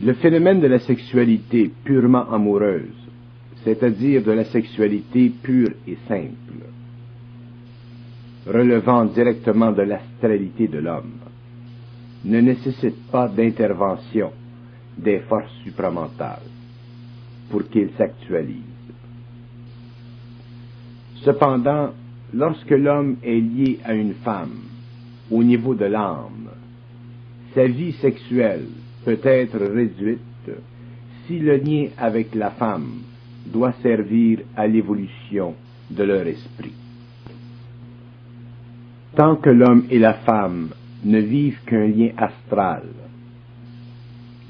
Le phénomène de la sexualité purement amoureuse, c'est-à-dire de la sexualité pure et simple, relevant directement de l'astralité de l'homme, ne nécessite pas d'intervention des forces supramentales pour qu'il s'actualise. Cependant, lorsque l'homme est lié à une femme, au niveau de l'âme, sa vie sexuelle peut être réduite si le lien avec la femme doit servir à l'évolution de leur esprit. Tant que l'homme et la femme ne vivent qu'un lien astral,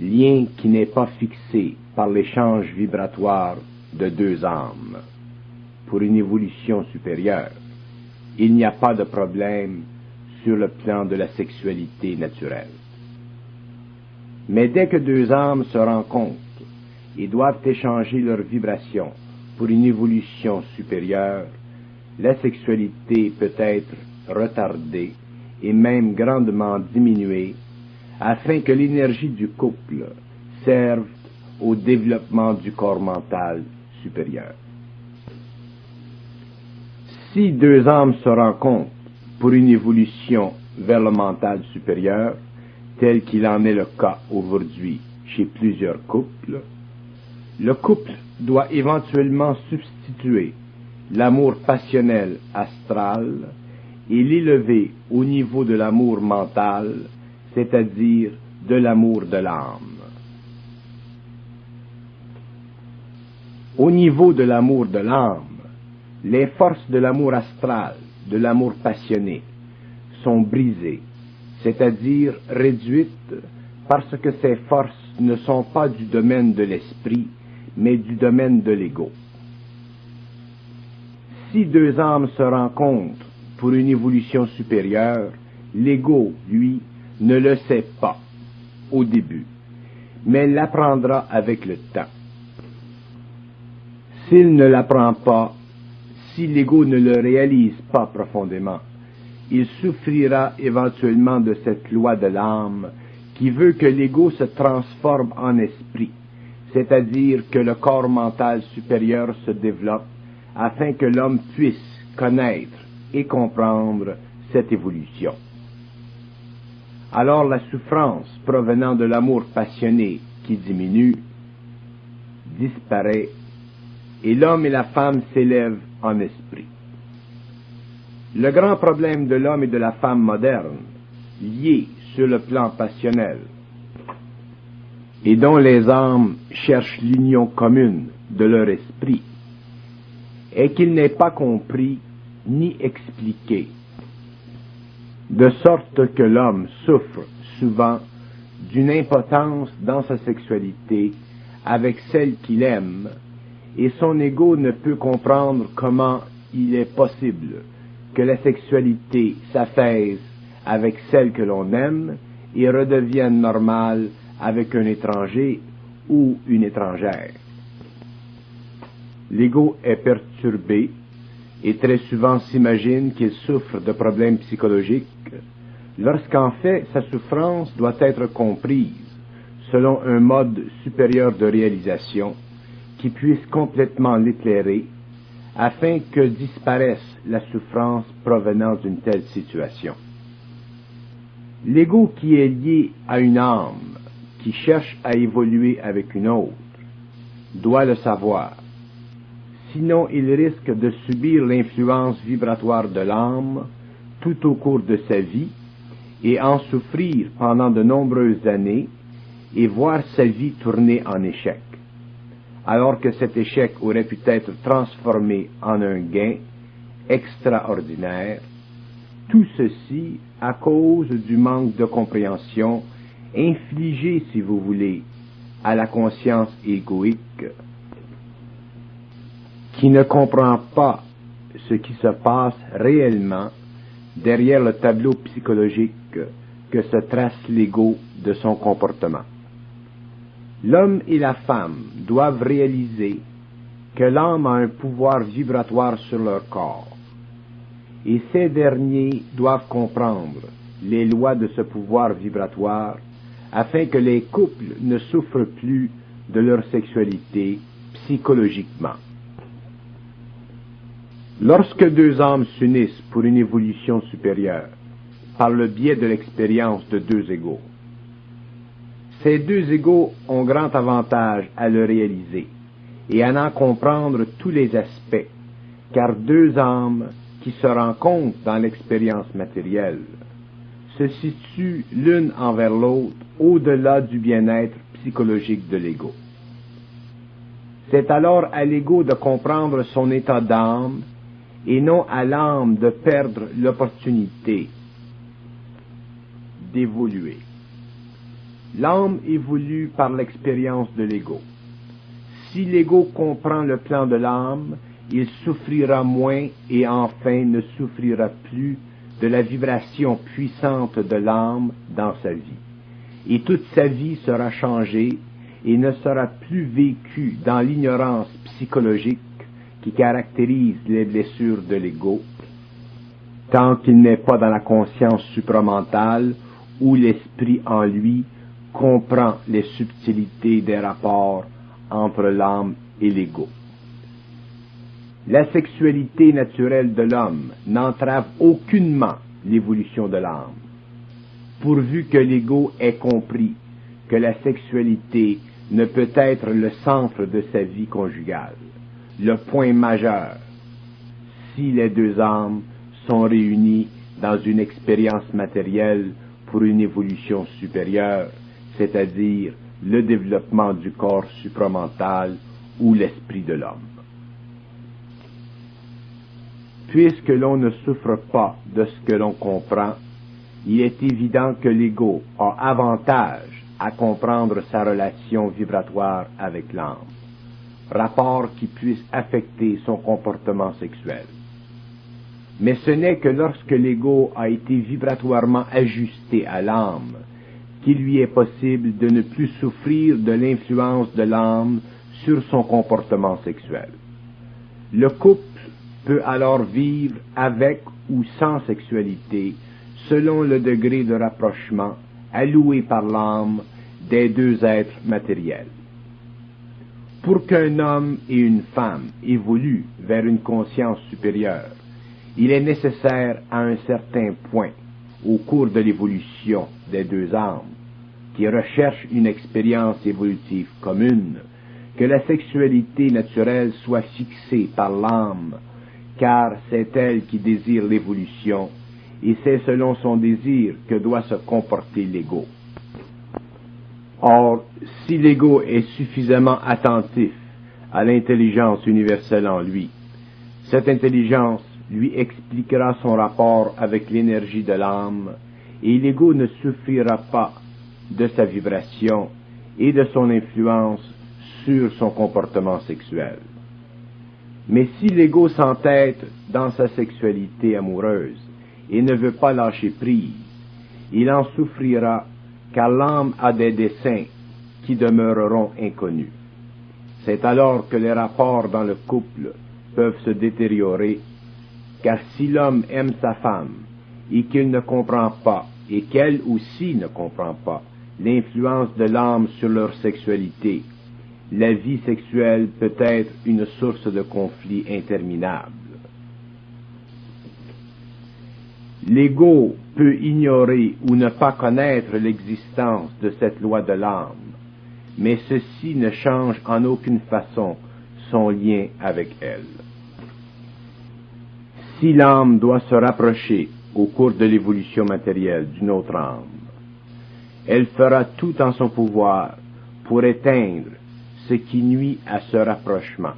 lien qui n'est pas fixé par l'échange vibratoire de deux âmes, pour une évolution supérieure, il n'y a pas de problème sur le plan de la sexualité naturelle. Mais dès que deux âmes se rencontrent et doivent échanger leurs vibrations pour une évolution supérieure, la sexualité peut être retardée et même grandement diminuée afin que l'énergie du couple serve au développement du corps mental supérieur. Si deux âmes se rencontrent pour une évolution vers le mental supérieur, tel qu'il en est le cas aujourd'hui chez plusieurs couples, le couple doit éventuellement substituer l'amour passionnel astral et l'élever au niveau de l'amour mental, c'est-à-dire de l'amour de l'âme. Au niveau de l'amour de l'âme, les forces de l'amour astral, de l'amour passionné, sont brisées, c'est-à-dire réduites parce que ces forces ne sont pas du domaine de l'esprit, mais du domaine de l'ego. Si deux âmes se rencontrent pour une évolution supérieure, l'ego, lui, ne le sait pas au début, mais l'apprendra avec le temps. S'il ne l'apprend pas, si l'ego ne le réalise pas profondément, il souffrira éventuellement de cette loi de l'âme qui veut que l'ego se transforme en esprit, c'est-à-dire que le corps mental supérieur se développe afin que l'homme puisse connaître et comprendre cette évolution. Alors la souffrance provenant de l'amour passionné qui diminue, disparaît, et l'homme et la femme s'élèvent en esprit. Le grand problème de l'homme et de la femme moderne, liés sur le plan passionnel, et dont les âmes cherchent l'union commune de leur esprit, est qu'il n'est pas compris ni expliqué, de sorte que l'homme souffre souvent d'une impotence dans sa sexualité avec celle qu'il aime, et son ego ne peut comprendre comment il est possible que la sexualité s'affaisse avec celle que l'on aime et redevienne normale avec un étranger ou une étrangère. L'ego est perturbé et très souvent s'imagine qu'il souffre de problèmes psychologiques, lorsqu'en fait sa souffrance doit être comprise selon un mode supérieur de réalisation qui puisse complètement l'éclairer, afin que disparaisse la souffrance provenant d'une telle situation. L'ego qui est lié à une âme, qui cherche à évoluer avec une autre, doit le savoir. Sinon, il risque de subir l'influence vibratoire de l'âme tout au cours de sa vie et en souffrir pendant de nombreuses années et voir sa vie tourner en échec, alors que cet échec aurait pu être transformé en un gain extraordinaire, tout ceci à cause du manque de compréhension infligé, si vous voulez, à la conscience égoïque, qui ne comprend pas ce qui se passe réellement derrière le tableau psychologique que se trace l'ego de son comportement. L'homme et la femme doivent réaliser que l'âme a un pouvoir vibratoire sur leur corps, et ces derniers doivent comprendre les lois de ce pouvoir vibratoire afin que les couples ne souffrent plus de leur sexualité psychologiquement. Lorsque deux âmes s'unissent pour une évolution supérieure, par le biais de l'expérience de deux égaux, ces deux égaux ont grand avantage à le réaliser et à en comprendre tous les aspects, car deux âmes qui se rencontrent dans l'expérience matérielle se situent l'une envers l'autre au-delà du bien-être psychologique de l'ego. C'est alors à l'ego de comprendre son état d'âme et non à l'âme de perdre l'opportunité d'évoluer. L'âme évolue par l'expérience de l'ego. Si l'ego comprend le plan de l'âme, il souffrira moins et enfin ne souffrira plus de la vibration puissante de l'âme dans sa vie. Et toute sa vie sera changée et ne sera plus vécue dans l'ignorance psychologique qui caractérise les blessures de l'ego, tant qu'il n'est pas dans la conscience supramentale où l'esprit en lui comprend les subtilités des rapports entre l'âme et l'ego. La sexualité naturelle de l'homme n'entrave aucunement l'évolution de l'âme, pourvu que l'ego ait compris que la sexualité ne peut être le centre de sa vie conjugale, le point majeur, si les deux âmes sont réunies dans une expérience matérielle pour une évolution supérieure, c'est-à-dire le développement du corps supramental ou l'esprit de l'homme. Puisque l'on ne souffre pas de ce que l'on comprend, il est évident que l'ego a avantage à comprendre sa relation vibratoire avec l'âme, rapport qui puisse affecter son comportement sexuel. Mais ce n'est que lorsque l'ego a été vibratoirement ajusté à l'âme qu'il lui est possible de ne plus souffrir de l'influence de l'âme sur son comportement sexuel. Le couple peut alors vivre avec ou sans sexualité selon le degré de rapprochement alloué par l'âme des deux êtres matériels. Pour qu'un homme et une femme évoluent vers une conscience supérieure, il est nécessaire à un certain point, au cours de l'évolution des deux âmes, qui recherchent une expérience évolutive commune, que la sexualité naturelle soit fixée par l'âme, car c'est elle qui désire l'évolution, et c'est selon son désir que doit se comporter l'ego. Or, si l'ego est suffisamment attentif à l'intelligence universelle en lui, cette intelligence lui expliquera son rapport avec l'énergie de l'âme, et l'ego ne souffrira pas de sa vibration et de son influence sur son comportement sexuel. Mais si l'ego s'entête dans sa sexualité amoureuse et ne veut pas lâcher prise, il en souffrira car l'âme a des desseins qui demeureront inconnus. C'est alors que les rapports dans le couple peuvent se détériorer, car si l'homme aime sa femme et qu'il ne comprend pas, et qu'elle aussi ne comprend pas, l'influence de l'âme sur leur sexualité, la vie sexuelle peut être une source de conflits interminables. L'ego peut ignorer ou ne pas connaître l'existence de cette loi de l'âme, mais ceci ne change en aucune façon son lien avec elle. Si l'âme doit se rapprocher au cours de l'évolution matérielle d'une autre âme, elle fera tout en son pouvoir pour éteindre ce qui nuit à ce rapprochement,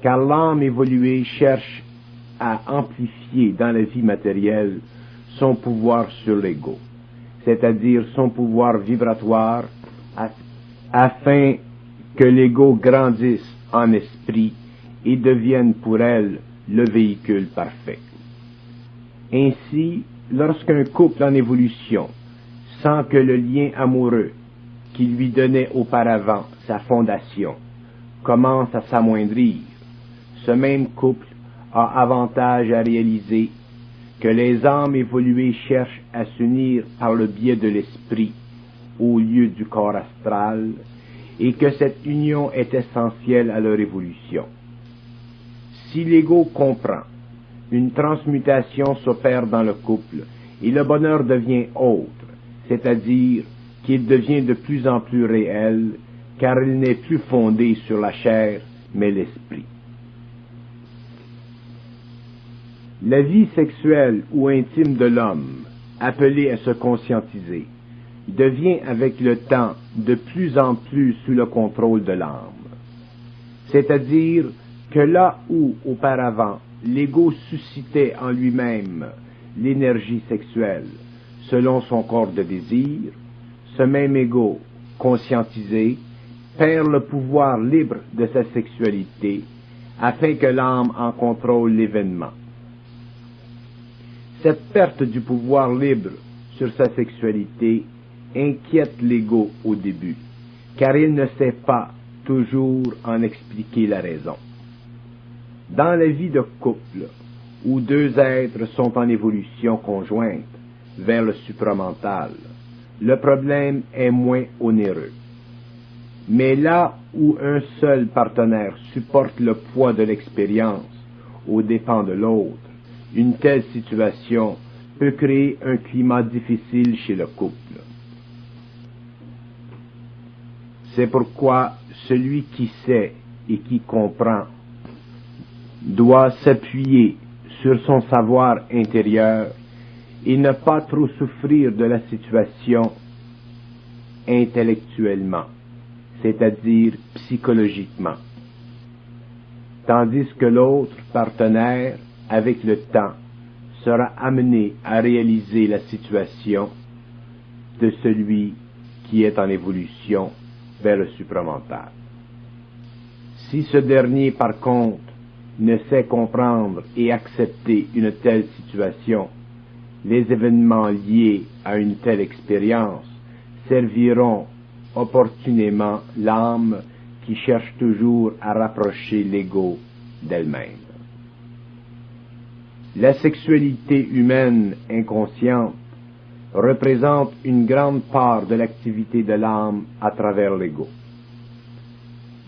car l'âme évoluée cherche à amplifier dans la vie matérielle son pouvoir sur l'ego, c'est-à-dire son pouvoir vibratoire, afin que l'ego grandisse en esprit et devienne pour elle le véhicule parfait. Ainsi, lorsqu'un couple en évolution sent que le lien amoureux qui lui donnait auparavant sa fondation commence à s'amoindrir, ce même couple a avantage à réaliser que les âmes évoluées cherchent à s'unir par le biais de l'esprit au lieu du corps astral et que cette union est essentielle à leur évolution. Si l'ego comprend, une transmutation s'opère dans le couple et le bonheur devient autre, c'est-à-dire qu'il devient de plus en plus réel, car il n'est plus fondé sur la chair, mais l'esprit. La vie sexuelle ou intime de l'homme, appelée à se conscientiser, devient avec le temps de plus en plus sous le contrôle de l'âme. C'est-à-dire que là où, auparavant, l'ego suscitait en lui-même l'énergie sexuelle selon son corps de désir, ce même ego, conscientisé, perd le pouvoir libre de sa sexualité afin que l'âme en contrôle l'événement. Cette perte du pouvoir libre sur sa sexualité inquiète l'ego au début, car il ne sait pas toujours en expliquer la raison. Dans la vie de couple, où deux êtres sont en évolution conjointe vers le supramental, le problème est moins onéreux. Mais là où un seul partenaire supporte le poids de l'expérience aux dépens de l'autre, une telle situation peut créer un climat difficile chez le couple. C'est pourquoi celui qui sait et qui comprend doit s'appuyer sur son savoir intérieur et ne pas trop souffrir de la situation intellectuellement, c'est-à-dire psychologiquement, tandis que l'autre partenaire, avec le temps, sera amené à réaliser la situation de celui qui est en évolution vers le supramental. Si ce dernier, par contre, ne sait comprendre et accepter une telle situation, les événements liés à une telle expérience serviront opportunément l'âme qui cherche toujours à rapprocher l'ego d'elle-même. La sexualité humaine inconsciente représente une grande part de l'activité de l'âme à travers l'ego.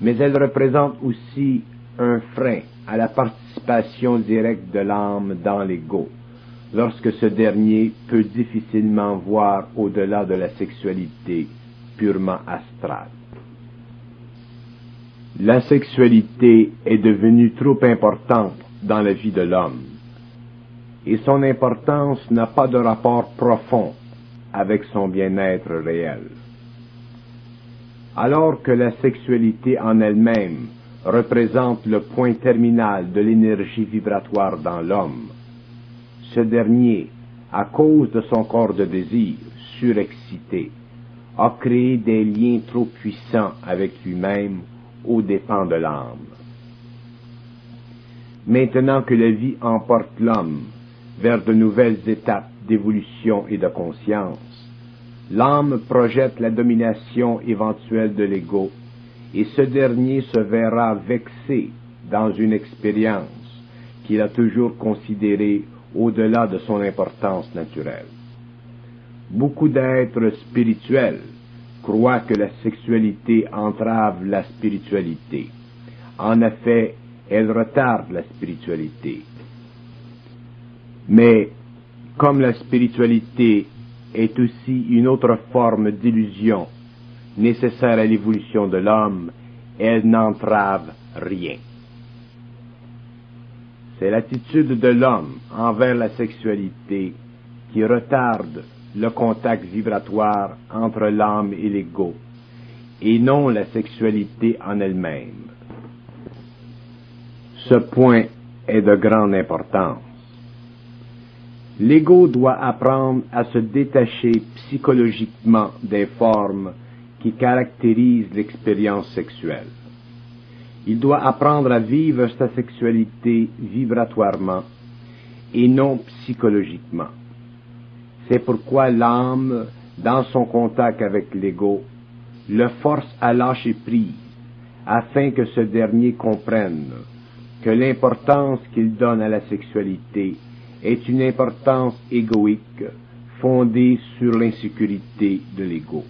Mais elle représente aussi un frein à la participation directe de l'âme dans l'ego, lorsque ce dernier peut difficilement voir au-delà de la sexualité purement astrale. La sexualité est devenue trop importante dans la vie de l'homme, et son importance n'a pas de rapport profond avec son bien-être réel. Alors que la sexualité en elle-même représente le point terminal de l'énergie vibratoire dans l'homme, ce dernier, à cause de son corps de désir surexcité, a créé des liens trop puissants avec lui-même aux dépens de l'âme. Maintenant que la vie emporte l'homme vers de nouvelles étapes d'évolution et de conscience, l'âme projette la domination éventuelle de l'ego, et ce dernier se verra vexé dans une expérience qu'il a toujours considérée au-delà de son importance naturelle. Beaucoup d'êtres spirituels croient que la sexualité entrave la spiritualité. En effet, elle retarde la spiritualité. Mais, comme la spiritualité est aussi une autre forme d'illusion nécessaire à l'évolution de l'homme, elle n'entrave rien. C'est l'attitude de l'homme envers la sexualité qui retarde le contact vibratoire entre l'âme et l'ego, et non la sexualité en elle-même. Ce point est de grande importance. L'ego doit apprendre à se détacher psychologiquement des formes qui caractérisent l'expérience sexuelle. Il doit apprendre à vivre sa sexualité vibratoirement et non psychologiquement. C'est pourquoi l'âme, dans son contact avec l'ego, le force à lâcher prise, afin que ce dernier comprenne que l'importance qu'il donne à la sexualité est une importance égoïque fondée sur l'insécurité de l'ego.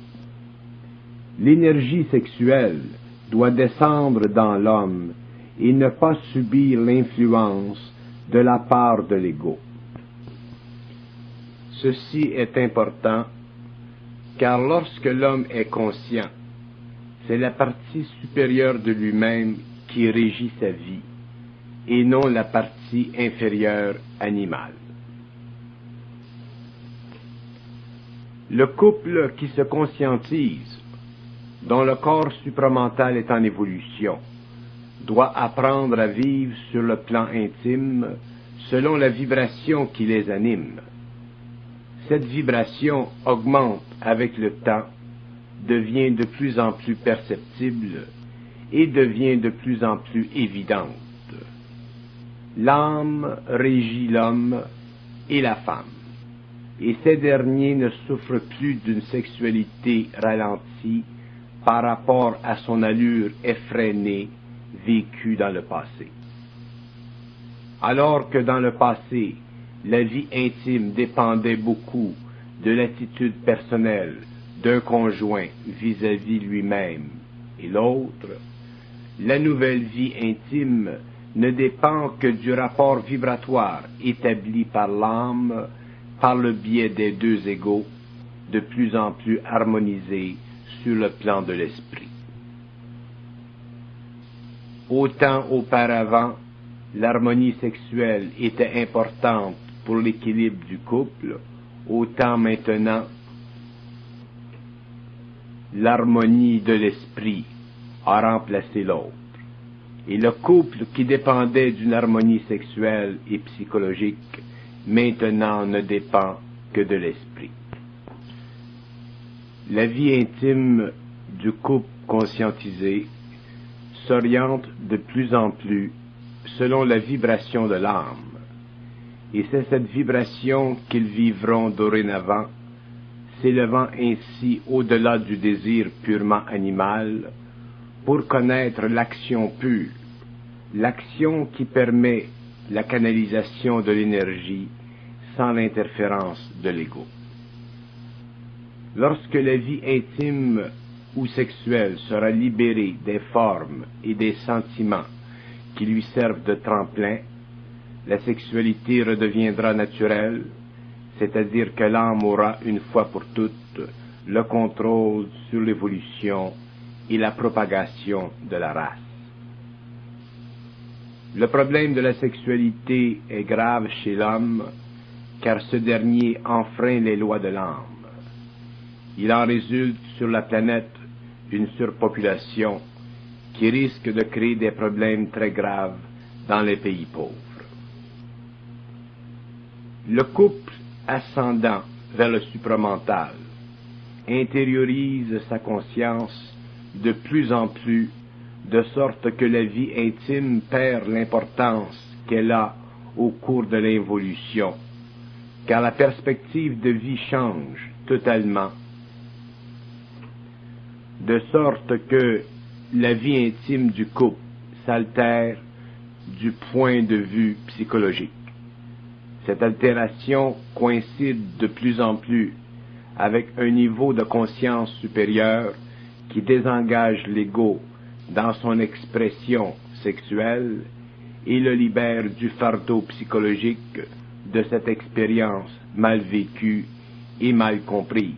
L'énergie sexuelle doit descendre dans l'homme et ne pas subir l'influence de la part de l'ego. Ceci est important, car lorsque l'homme est conscient, c'est la partie supérieure de lui-même qui régit sa vie, et non la partie inférieure animale. Le couple qui se conscientise, dont le corps supramental est en évolution, doit apprendre à vivre sur le plan intime selon la vibration qui les anime. Cette vibration augmente avec le temps, devient de plus en plus perceptible et devient de plus en plus évidente. L'âme régit l'homme et la femme, et ces derniers ne souffrent plus d'une sexualité ralentie par rapport à son allure effrénée vécue dans le passé. Alors que dans le passé, la vie intime dépendait beaucoup de l'attitude personnelle d'un conjoint vis-à-vis lui-même et l'autre, la nouvelle vie intime ne dépend que du rapport vibratoire établi par l'âme par le biais des deux égaux, de plus en plus harmonisés sur le plan de l'esprit. Autant auparavant, l'harmonie sexuelle était importante pour l'équilibre du couple, autant maintenant, l'harmonie de l'esprit a remplacé l'autre. Et le couple qui dépendait d'une harmonie sexuelle et psychologique, maintenant ne dépend que de l'esprit. La vie intime du couple conscientisé s'oriente de plus en plus selon la vibration de l'âme, et c'est cette vibration qu'ils vivront dorénavant, s'élevant ainsi au-delà du désir purement animal, pour connaître l'action pure, l'action qui permet la canalisation de l'énergie sans l'interférence de l'ego. Lorsque la vie intime ou sexuelle sera libérée des formes et des sentiments qui lui servent de tremplin, la sexualité redeviendra naturelle, c'est-à-dire que l'âme aura une fois pour toutes le contrôle sur l'évolution et la propagation de la race. Le problème de la sexualité est grave chez l'homme, car ce dernier enfreint les lois de l'âme. Il en résulte sur la planète une surpopulation qui risque de créer des problèmes très graves dans les pays pauvres. Le couple ascendant vers le supramental intériorise sa conscience de plus en plus, de sorte que la vie intime perd l'importance qu'elle a au cours de l'évolution, car la perspective de vie change totalement, de sorte que la vie intime du couple s'altère du point de vue psychologique. Cette altération coïncide de plus en plus avec un niveau de conscience supérieur qui désengage l'ego dans son expression sexuelle et le libère du fardeau psychologique de cette expérience mal vécue et mal comprise.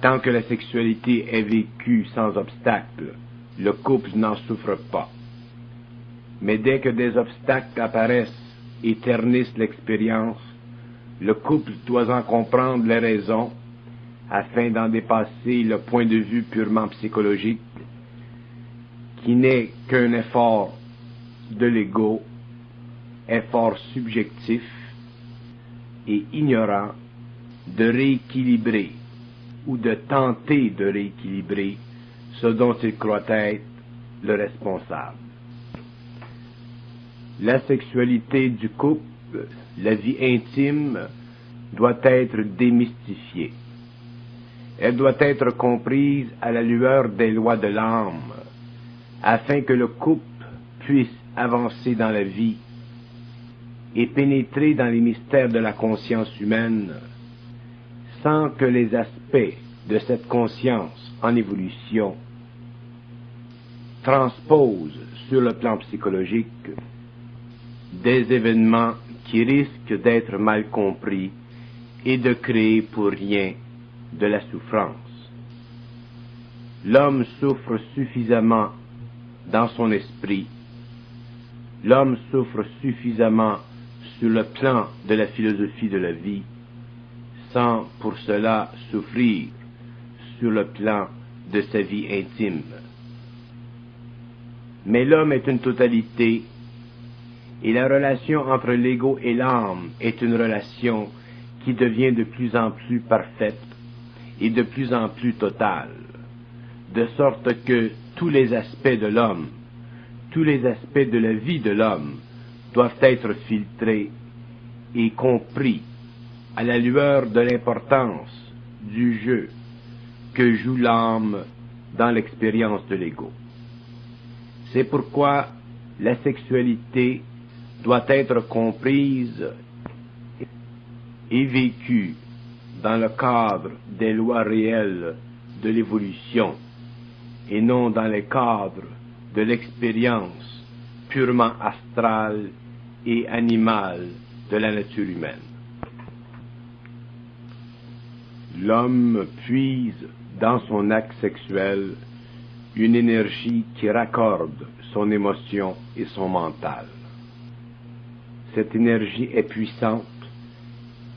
Tant que la sexualité est vécue sans obstacle, le couple n'en souffre pas. Mais dès que des obstacles apparaissent et ternissent l'expérience, le couple doit en comprendre les raisons afin d'en dépasser le point de vue purement psychologique, qui n'est qu'un effort de l'ego, effort subjectif et ignorant de rééquilibrer ou de tenter de rééquilibrer ce dont il croit être le responsable. La sexualité du couple, la vie intime, doit être démystifiée. Elle doit être comprise à la lueur des lois de l'âme, afin que le couple puisse avancer dans la vie et pénétrer dans les mystères de la conscience humaine, sans que les aspects de cette conscience en évolution transpose sur le plan psychologique des événements qui risquent d'être mal compris et de créer pour rien de la souffrance. L'homme souffre suffisamment dans son esprit, l'homme souffre suffisamment sur le plan de la philosophie de la vie, sans pour cela souffrir sur le plan de sa vie intime. Mais l'homme est une totalité, et la relation entre l'ego et l'âme est une relation qui devient de plus en plus parfaite et de plus en plus totale, de sorte que tous les aspects de l'homme, tous les aspects de la vie de l'homme doivent être filtrés et compris à la lueur de l'importance du jeu que joue l'âme dans l'expérience de l'ego. C'est pourquoi la sexualité doit être comprise et vécue dans le cadre des lois réelles de l'évolution et non dans le cadre de l'expérience purement astrale et animale de la nature humaine. L'homme puise dans son acte sexuel une énergie qui raccorde son émotion et son mental. Cette énergie est puissante,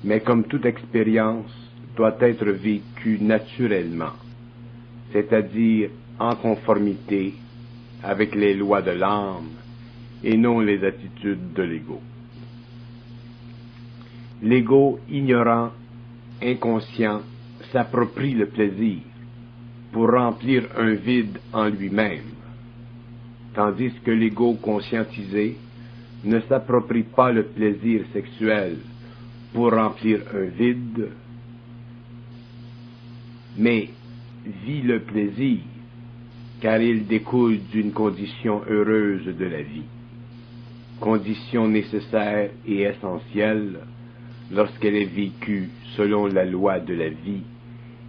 mais comme toute expérience, doit être vécue naturellement, c'est-à-dire en conformité avec les lois de l'âme et non les attitudes de l'ego. L'ego ignorant, inconscient, s'approprie le plaisir pour remplir un vide en lui-même, tandis que l'ego conscientisé ne s'approprie pas le plaisir sexuel pour remplir un vide, mais vit le plaisir car il découle d'une condition heureuse de la vie, condition nécessaire et essentielle lorsqu'elle est vécue selon la loi de la vie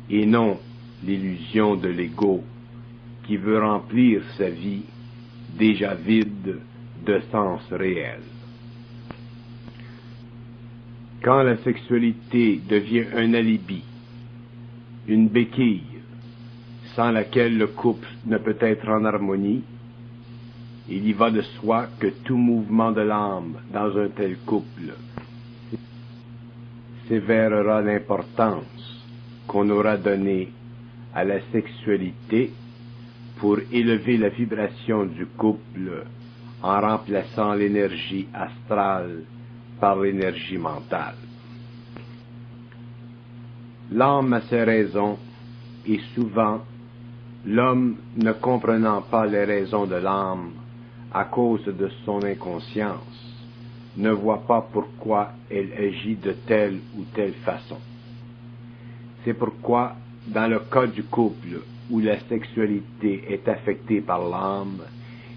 et non l'illusion de l'ego qui veut remplir sa vie déjà vide de sens réel. Quand la sexualité devient un alibi, une béquille, sans laquelle le couple ne peut être en harmonie, il y va de soi que tout mouvement de l'âme dans un tel couple sévèrera l'importance qu'on aura donnée à la sexualité pour élever la vibration du couple en remplaçant l'énergie astrale par l'énergie mentale. L'âme a ses raisons et souvent l'homme, ne comprenant pas les raisons de l'âme à cause de son inconscience, ne voit pas pourquoi elle agit de telle ou telle façon. C'est pourquoi, dans le cas du couple où la sexualité est affectée par l'âme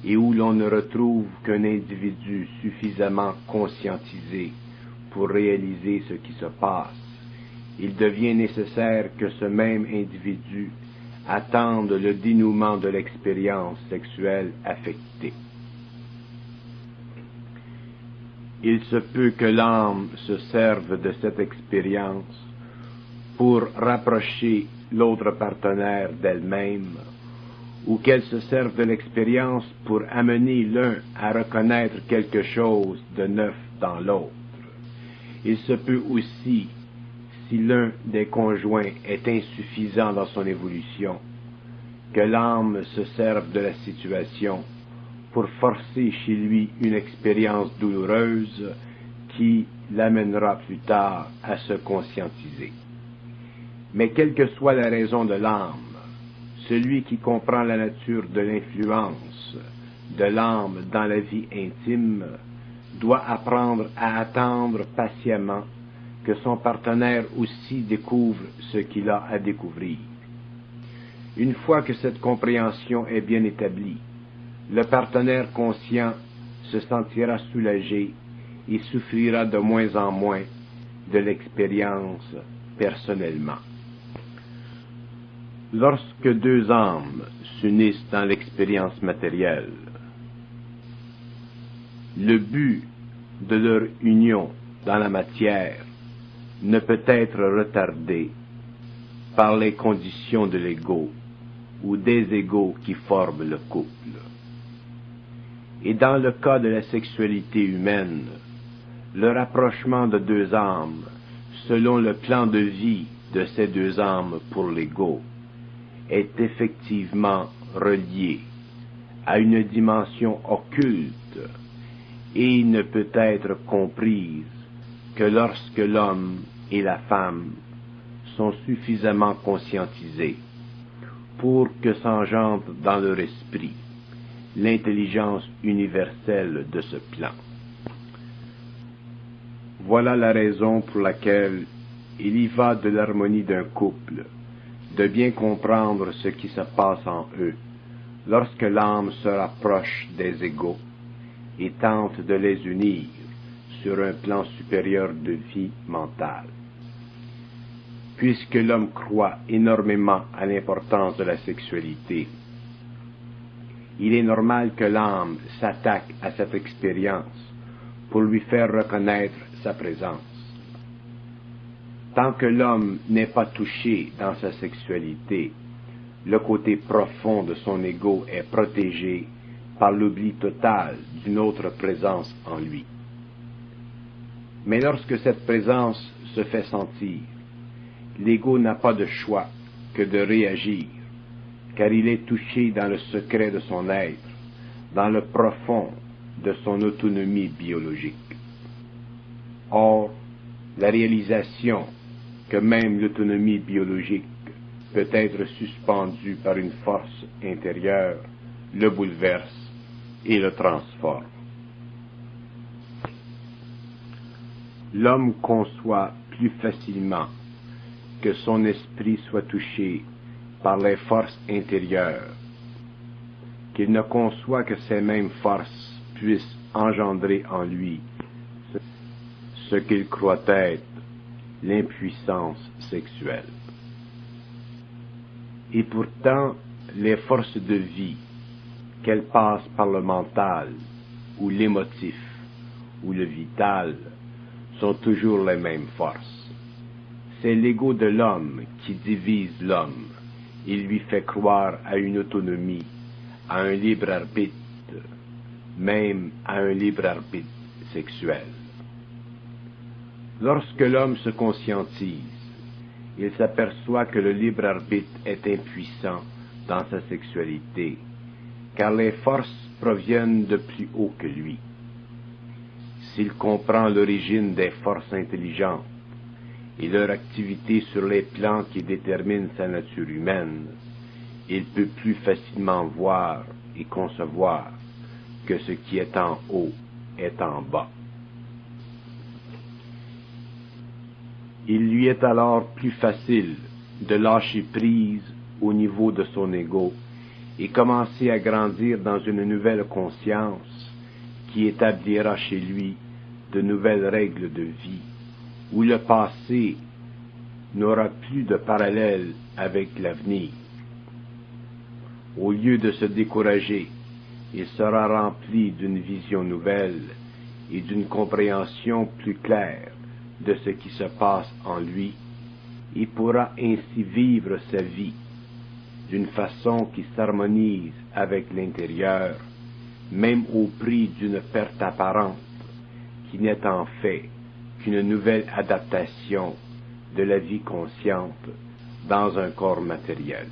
et où l'on ne retrouve qu'un individu suffisamment conscientisé pour réaliser ce qui se passe, il devient nécessaire que ce même individu attende le dénouement de l'expérience sexuelle affectée. Il se peut que l'âme se serve de cette expérience pour rapprocher l'autre partenaire d'elle-même, ou qu'elle se serve de l'expérience pour amener l'un à reconnaître quelque chose de neuf dans l'autre. Il se peut aussi, si l'un des conjoints est insuffisant dans son évolution, que l'âme se serve de la situation pour forcer chez lui une expérience douloureuse qui l'amènera plus tard à se conscientiser. Mais quelle que soit la raison de l'âme, celui qui comprend la nature de l'influence de l'âme dans la vie intime doit apprendre à attendre patiemment que son partenaire aussi découvre ce qu'il a à découvrir. Une fois que cette compréhension est bien établie, le partenaire conscient se sentira soulagé et souffrira de moins en moins de l'expérience personnellement. Lorsque deux âmes s'unissent dans l'expérience matérielle, le but de leur union dans la matière ne peut être retardé par les conditions de l'ego ou des égos qui forment le couple. Et dans le cas de la sexualité humaine, le rapprochement de deux âmes, selon le plan de vie de ces deux âmes pour l'ego, est effectivement relié à une dimension occulte et ne peut être comprise que lorsque l'homme et la femme sont suffisamment conscientisés pour que s'engendre dans leur esprit l'intelligence universelle de ce plan. Voilà la raison pour laquelle il y va de l'harmonie d'un couple, de bien comprendre ce qui se passe en eux lorsque l'âme se rapproche des égaux et tente de les unir sur un plan supérieur de vie mentale. Puisque l'homme croit énormément à l'importance de la sexualité, il est normal que l'âme s'attaque à cette expérience pour lui faire reconnaître sa présence. Tant que l'homme n'est pas touché dans sa sexualité, le côté profond de son ego est protégé par l'oubli total d'une autre présence en lui. Mais lorsque cette présence se fait sentir, l'ego n'a pas de choix que de réagir, car il est touché dans le secret de son être, dans le profond de son autonomie biologique. Or, la réalisation que même l'autonomie biologique peut être suspendue par une force intérieure le bouleverse et le transforme. L'homme conçoit plus facilement que son esprit soit touché par les forces intérieures, qu'il ne conçoit que ces mêmes forces puissent engendrer en lui ce qu'il croit être l'impuissance sexuelle. Et pourtant, les forces de vie, qu'elles passent par le mental, ou l'émotif, ou le vital, sont toujours les mêmes forces. C'est l'ego de l'homme qui divise l'homme et lui fait croire à une autonomie, à un libre arbitre, même à un libre arbitre sexuel. Lorsque l'homme se conscientise, il s'aperçoit que le libre arbitre est impuissant dans sa sexualité, car les forces proviennent de plus haut que lui. S'il comprend l'origine des forces intelligentes et leur activité sur les plans qui déterminent sa nature humaine, il peut plus facilement voir et concevoir que ce qui est en haut est en bas. Il lui est alors plus facile de lâcher prise au niveau de son ego et commencer à grandir dans une nouvelle conscience qui établira chez lui de nouvelles règles de vie, où le passé n'aura plus de parallèle avec l'avenir. Au lieu de se décourager, il sera rempli d'une vision nouvelle et d'une compréhension plus claire de ce qui se passe en lui et pourra ainsi vivre sa vie d'une façon qui s'harmonise avec l'intérieur, même au prix d'une perte apparente qui n'est en fait qu'une nouvelle adaptation de la vie consciente dans un corps matériel.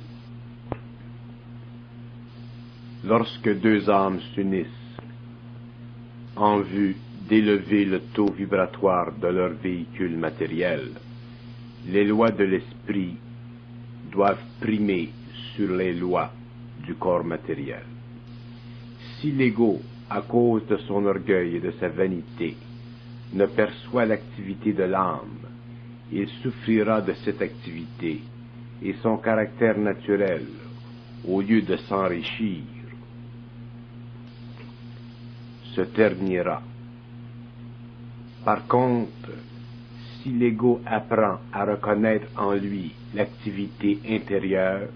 Lorsque deux âmes s'unissent en vue d'élever le taux vibratoire de leur véhicule matériel, les lois de l'esprit doivent primer sur les lois du corps matériel. Si l'ego, à cause de son orgueil et de sa vanité, ne perçoit l'activité de l'âme, il souffrira de cette activité et son caractère naturel, au lieu de s'enrichir, se ternira. Par contre, si l'ego apprend à reconnaître en lui l'activité intérieure,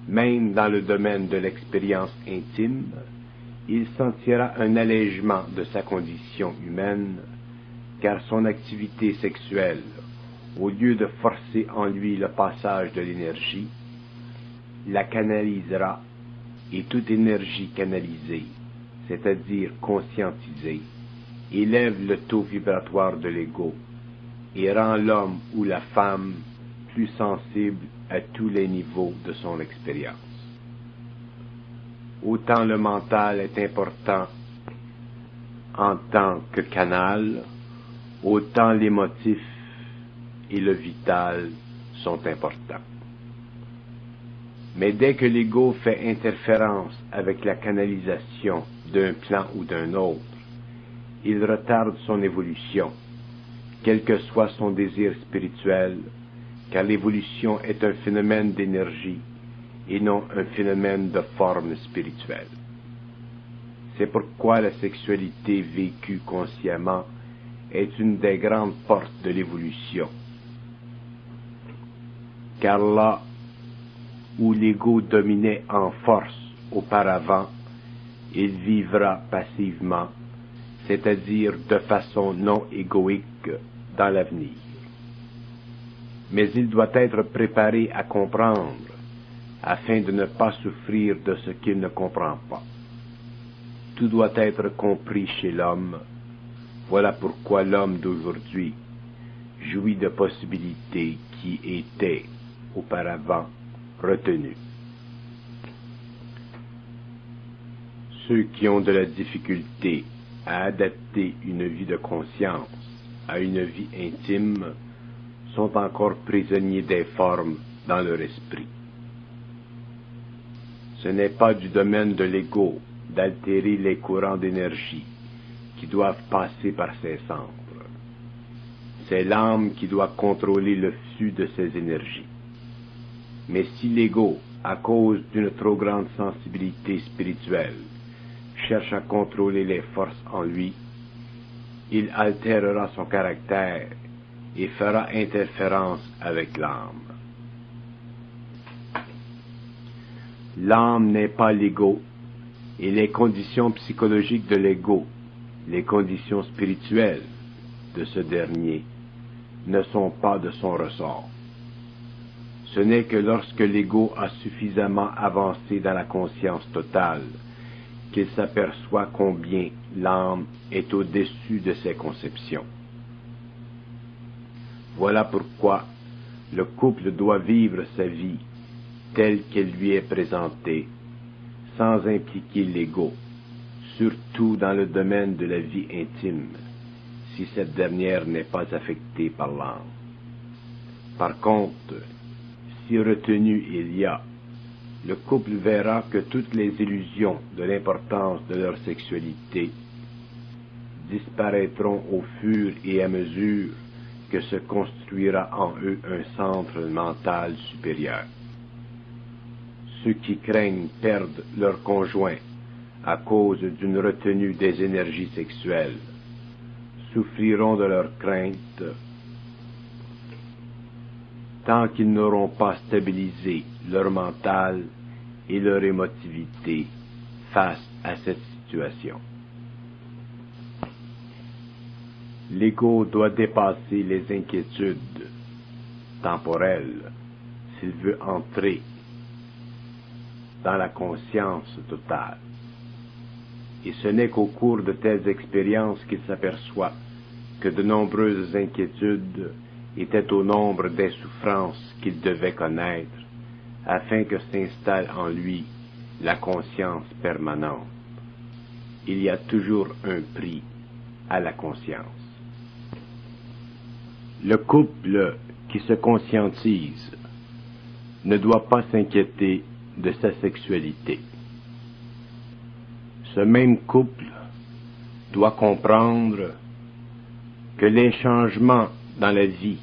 même dans le domaine de l'expérience intime, il sentira un allègement de sa condition humaine, car son activité sexuelle, au lieu de forcer en lui le passage de l'énergie, la canalisera, et toute énergie canalisée, c'est-à-dire conscientisée, élève le taux vibratoire de l'ego et rend l'homme ou la femme plus sensible à tous les niveaux de son expérience. Autant le mental est important en tant que canal, autant l'émotif et le vital sont importants. Mais dès que l'ego fait interférence avec la canalisation d'un plan ou d'un autre, il retarde son évolution, quel que soit son désir spirituel, car l'évolution est un phénomène d'énergie et non un phénomène de forme spirituelle. C'est pourquoi la sexualité vécue consciemment est une des grandes portes de l'évolution. Car là où l'ego dominait en force auparavant, il vivra passivement, c'est-à-dire de façon non égoïque dans l'avenir. Mais il doit être préparé à comprendre, afin de ne pas souffrir de ce qu'il ne comprend pas. Tout doit être compris chez l'homme. Voilà pourquoi l'homme d'aujourd'hui jouit de possibilités qui étaient auparavant retenues. Ceux qui ont de la difficulté à adapter une vie de conscience à une vie intime sont encore prisonniers des formes dans leur esprit. Ce n'est pas du domaine de l'ego d'altérer les courants d'énergie qui doivent passer par ses centres. C'est l'âme qui doit contrôler le flux de ces énergies. Mais si l'ego, à cause d'une trop grande sensibilité spirituelle, cherche à contrôler les forces en lui, il altérera son caractère et fera interférence avec l'âme. L'âme n'est pas l'ego, et les conditions psychologiques de l'ego, les conditions spirituelles de ce dernier, ne sont pas de son ressort. Ce n'est que lorsque l'ego a suffisamment avancé dans la conscience totale qu'il s'aperçoit combien l'âme est au-dessus de ses conceptions. Voilà pourquoi le couple doit vivre sa vie telle qu'elle lui est présentée, sans impliquer l'ego, surtout dans le domaine de la vie intime, si cette dernière n'est pas affectée par l'âme. Par contre, si retenue il y a, le couple verra que toutes les illusions de l'importance de leur sexualité disparaîtront au fur et à mesure que se construira en eux un centre mental supérieur. Ceux qui craignent perdre leur conjoint à cause d'une retenue des énergies sexuelles souffriront de leur crainte tant qu'ils n'auront pas stabilisé leur mental et leur émotivité face à cette situation. L'ego doit dépasser les inquiétudes temporelles s'il veut entrer dans la conscience totale. Et ce n'est qu'au cours de telles expériences qu'il s'aperçoit que de nombreuses inquiétudes étaient au nombre des souffrances qu'il devait connaître, afin que s'installe en lui la conscience permanente. Il y a toujours un prix à la conscience. Le couple qui se conscientise ne doit pas s'inquiéter de sa sexualité. Ce même couple doit comprendre que les changements dans la vie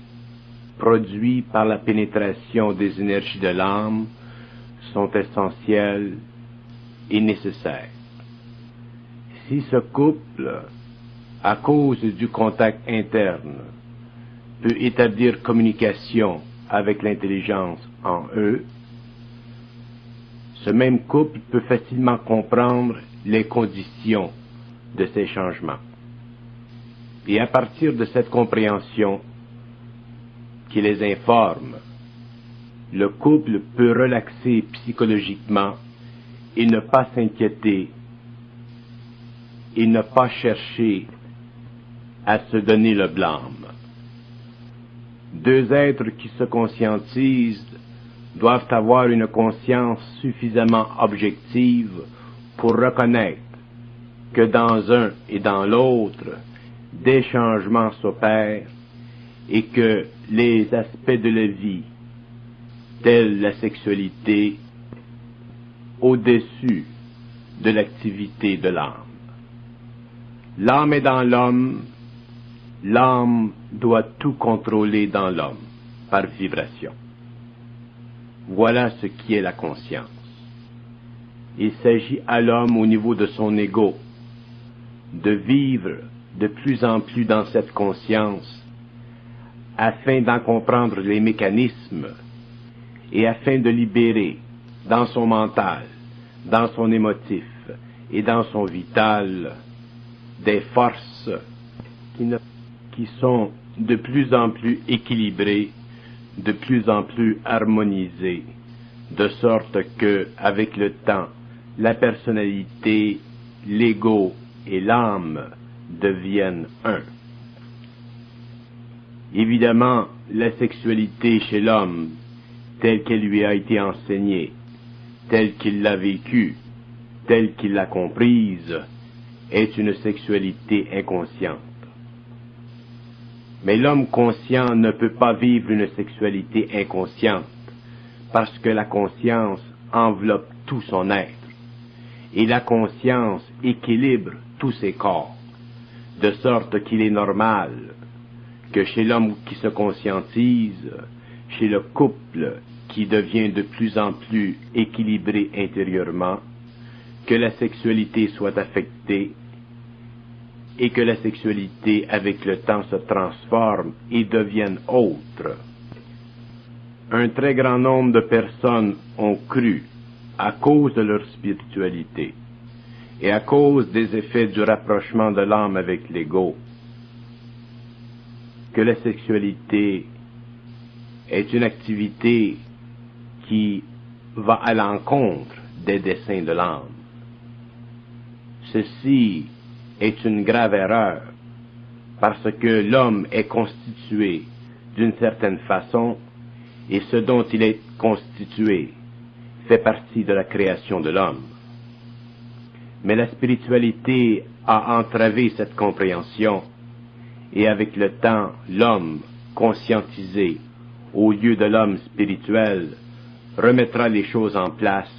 produits par la pénétration des énergies de l'âme sont essentiels et nécessaires. Si ce couple, à cause du contact interne, peut établir communication avec l'intelligence en eux, ce même couple peut facilement comprendre les conditions de ces changements. Et à partir de cette compréhension qui les informe, le couple peut relaxer psychologiquement et ne pas s'inquiéter et ne pas chercher à se donner le blâme. Deux êtres qui se conscientisent doivent avoir une conscience suffisamment objective pour reconnaître que dans un et dans l'autre, des changements s'opèrent et que les aspects de la vie, tels la sexualité, au-dessus de l'activité de l'âme. L'âme est dans l'homme, l'âme doit tout contrôler dans l'homme, par vibration. Voilà ce qui est la conscience. Il s'agit à l'homme au niveau de son ego, de vivre de plus en plus dans cette conscience, afin d'en comprendre les mécanismes et afin de libérer dans son mental, dans son émotif et dans son vital des forces qui sont de plus en plus équilibrées, de plus en plus harmonisées, de sorte que, avec le temps, la personnalité, l'ego et l'âme deviennent un. Évidemment, la sexualité chez l'homme, telle qu'elle lui a été enseignée, telle qu'il l'a vécue, telle qu'il l'a comprise, est une sexualité inconsciente. Mais l'homme conscient ne peut pas vivre une sexualité inconsciente, parce que la conscience enveloppe tout son être, et la conscience équilibre tous ses corps, de sorte qu'il est normal que chez l'homme qui se conscientise, chez le couple qui devient de plus en plus équilibré intérieurement, que la sexualité soit affectée et que la sexualité avec le temps se transforme et devienne autre. Un très grand nombre de personnes ont cru, à cause de leur spiritualité et à cause des effets du rapprochement de l'âme avec l'ego, que la sexualité est une activité qui va à l'encontre des desseins de l'âme. Ceci est une grave erreur, parce que l'homme est constitué d'une certaine façon, et ce dont il est constitué fait partie de la création de l'homme. Mais la spiritualité a entravé cette compréhension, et avec le temps, l'homme conscientisé, au lieu de l'homme spirituel, remettra les choses en place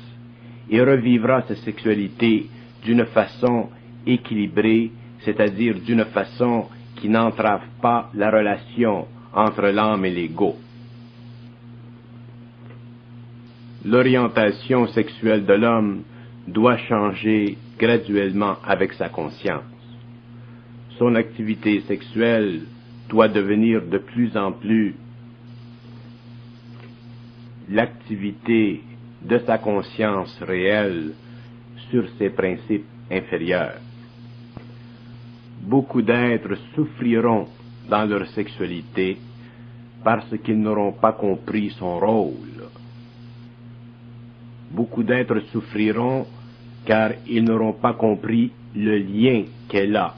et revivra sa sexualité d'une façon équilibrée, c'est-à-dire d'une façon qui n'entrave pas la relation entre l'âme et l'ego. L'orientation sexuelle de l'homme doit changer graduellement avec sa conscience. Son activité sexuelle doit devenir de plus en plus l'activité de sa conscience réelle sur ses principes inférieurs. Beaucoup d'êtres souffriront dans leur sexualité parce qu'ils n'auront pas compris son rôle. Beaucoup d'êtres souffriront car ils n'auront pas compris le lien qu'elle a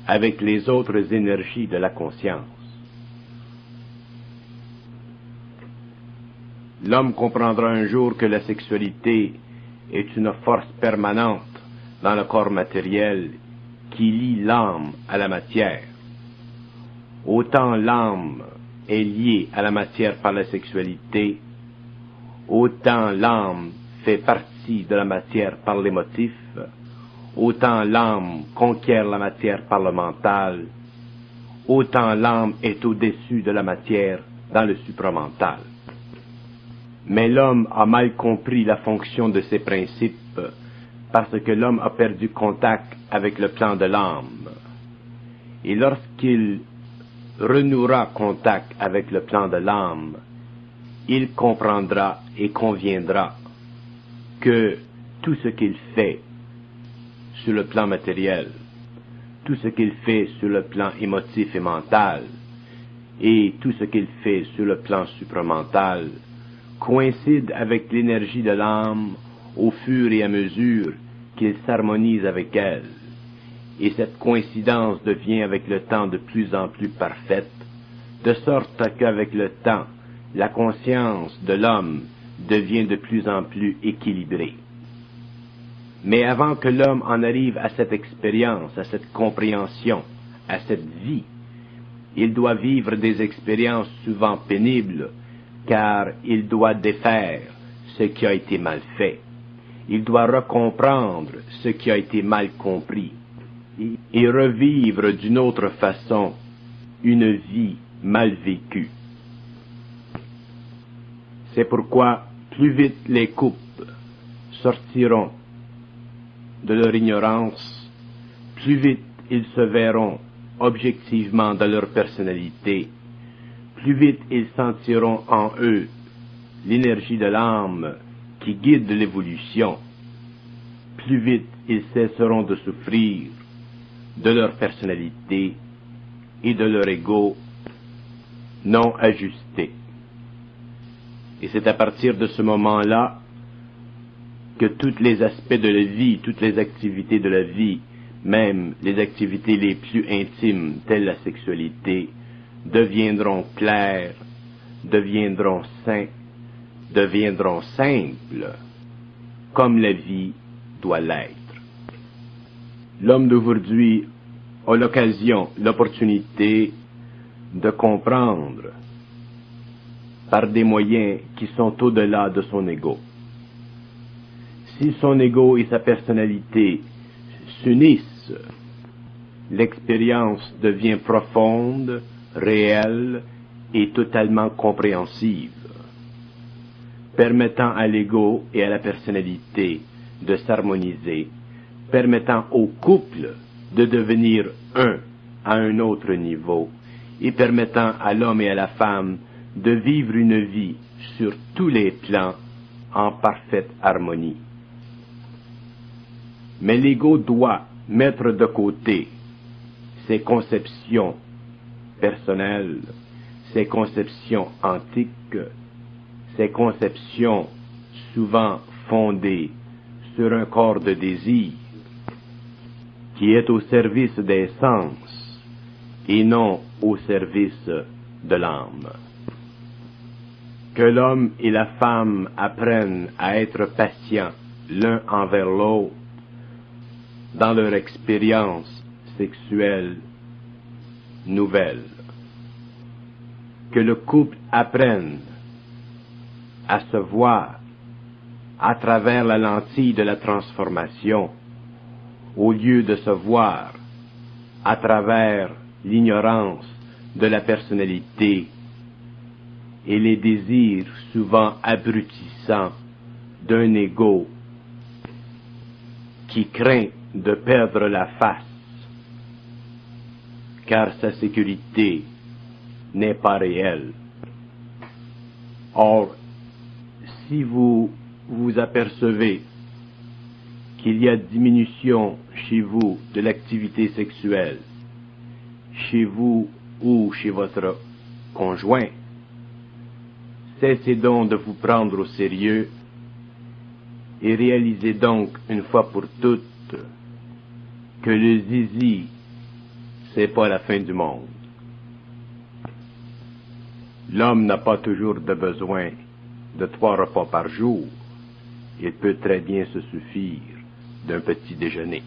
avec les autres énergies de la conscience. L'homme comprendra un jour que la sexualité est une force permanente dans le corps matériel qui lie l'âme à la matière. Autant l'âme est liée à la matière par la sexualité, autant l'âme fait partie de la matière par l'émotif, autant l'âme conquiert la matière par le mental, autant l'âme est au-dessus de la matière dans le supramental. Mais l'homme a mal compris la fonction de ces principes parce que l'homme a perdu contact avec le plan de l'âme. Et lorsqu'il renouera contact avec le plan de l'âme, il comprendra et conviendra que tout ce qu'il fait sur le plan matériel, tout ce qu'il fait sur le plan émotif et mental, et tout ce qu'il fait sur le plan supramental, coïncide avec l'énergie de l'âme au fur et à mesure qu'il s'harmonise avec elle, et cette coïncidence devient avec le temps de plus en plus parfaite, de sorte qu'avec le temps, la conscience de l'homme devient de plus en plus équilibrée. Mais avant que l'homme en arrive à cette expérience, à cette compréhension, à cette vie, il doit vivre des expériences souvent pénibles, car il doit défaire ce qui a été mal fait. Il doit recomprendre ce qui a été mal compris et revivre d'une autre façon une vie mal vécue. C'est pourquoi plus vite les couples sortiront de leur ignorance, plus vite ils se verront objectivement dans leur personnalité, plus vite ils sentiront en eux l'énergie de l'âme qui guide l'évolution, plus vite ils cesseront de souffrir de leur personnalité et de leur ego non ajusté. Et c'est à partir de ce moment-là que tous les aspects de la vie, toutes les activités de la vie, même les activités les plus intimes, telles la sexualité, deviendront claires, deviendront sains, deviendront simples, comme la vie doit l'être. L'homme d'aujourd'hui a l'occasion, l'opportunité de comprendre par des moyens qui sont au-delà de son ego. Si son ego et sa personnalité s'unissent, l'expérience devient profonde, réelle et totalement compréhensive, permettant à l'ego et à la personnalité de s'harmoniser, permettant au couple de devenir un à un autre niveau et permettant à l'homme et à la femme de vivre une vie sur tous les plans en parfaite harmonie. Mais l'ego doit mettre de côté ses conceptions personnelles, ses conceptions antiques, ses conceptions souvent fondées sur un corps de désir qui est au service des sens et non au service de l'âme. Que l'homme et la femme apprennent à être patients l'un envers l'autre dans leur expérience sexuelle nouvelle. Que le couple apprenne à se voir à travers la lentille de la transformation, au lieu de se voir à travers l'ignorance de la personnalité et les désirs souvent abrutissants d'un ego qui craint de perdre la face, car sa sécurité n'est pas réelle. Or, si vous vous apercevez qu'il y a diminution chez vous de l'activité sexuelle, chez vous ou chez votre conjoint, cessez donc de vous prendre au sérieux et réalisez donc une fois pour toutes que le zizi, c'est pas la fin du monde. L'homme n'a pas toujours de besoin de 3 repas par jour. Il peut très bien se suffire d'un petit déjeuner.